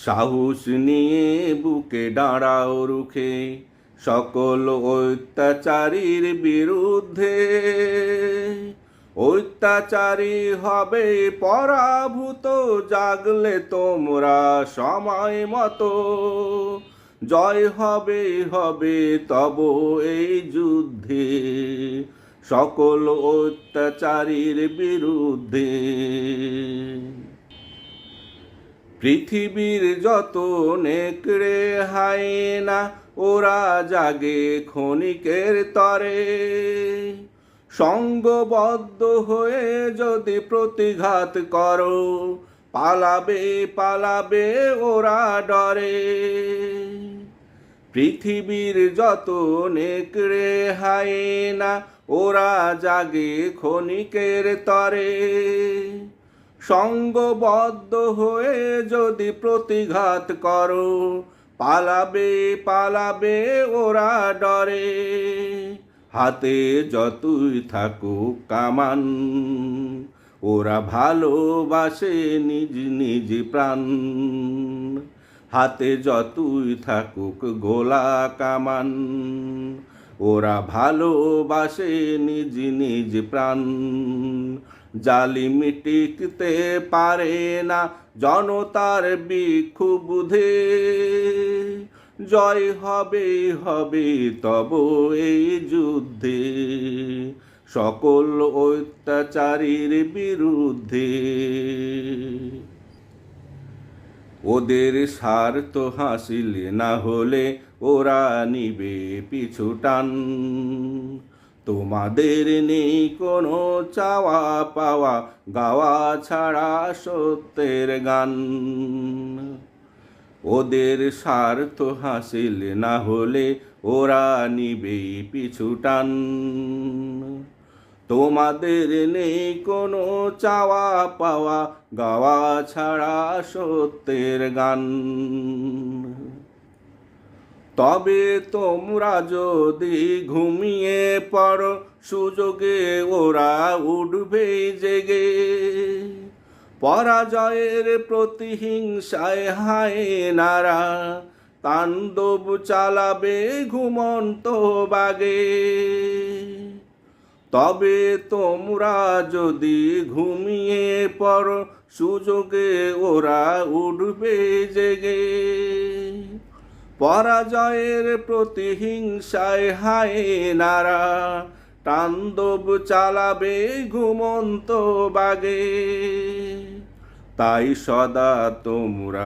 সাহস নিয়ে বুকে দাঁড়াও রুখে সকল অত্যাচারীর বিরুদ্ধে। অত্যাচারী হবে পরাভূত, জাগলে তোমরা সময় মতো। জয় হবে হবে তব এই যুদ্ধে, সকল অত্যাচারীর বিরুদ্ধে। পৃথিবীর যত নেকড়ে হায়না, ওরা জাগে ক্ষণিকের তরে। সঙ্গবদ্ধ হয়ে যদি প্রতিঘাত করো, পালাবে পালাবে ওরা ডরে। পৃথিবীর যত নেকড়ে হায়না, ওরা জাগে ক্ষণিকের তরে। সঙ্গবদ্ধ হয়ে যদি প্রতিঘাত করো, পালাবে পালাবে ওরা ডরে। হাতে যতই থাকুক কামান, ওরা ভালোবাসে নিজ নিজ প্রাণ। হাতে যতই থাকুক গোলা কামান, ওরা ভালোবাসে নিজ নিজ প্রাণ। জালিম টিকতে পারে না জনতার বিক্ষুব্ধে, জয় হবে হবে তব এই যুদ্ধে, সকল অত্যাচারীর বিরুদ্ধে। ওদের স্বার্থ হাসিল না হলে ওরা নিবে পিছু টান। তোমাদের নেই কোনো চাওয়া পাওয়া, গাওয়া ছাড়া সত্যের গান। ওদের স্বার্থ হাসিল না হলে ওরা নিবে পিছু টান। তোমাদের নেই কোনো চাওয়া পাওয়া, গাওয়া ছাড়া সত্যের গান। তবে তোমরা যদি ঘুমিয়ে পড়ো, সুযোগে ওরা উঠবে জেগে। পরাজয়ের প্রতিহিংসায় হায়নারা তাণ্ডব চালাবে ঘুমন্ত বাগে। তবে তোমরা যদি ঘুমিয়ে পড়ো, সুযোগে ওরা উঠবে জেগে। পরাজয়ের প্রতিহিংসায় হায়নারা তাণ্ডব চালাবে ঘুমন্ত বাগে। তাই সদা তোমরা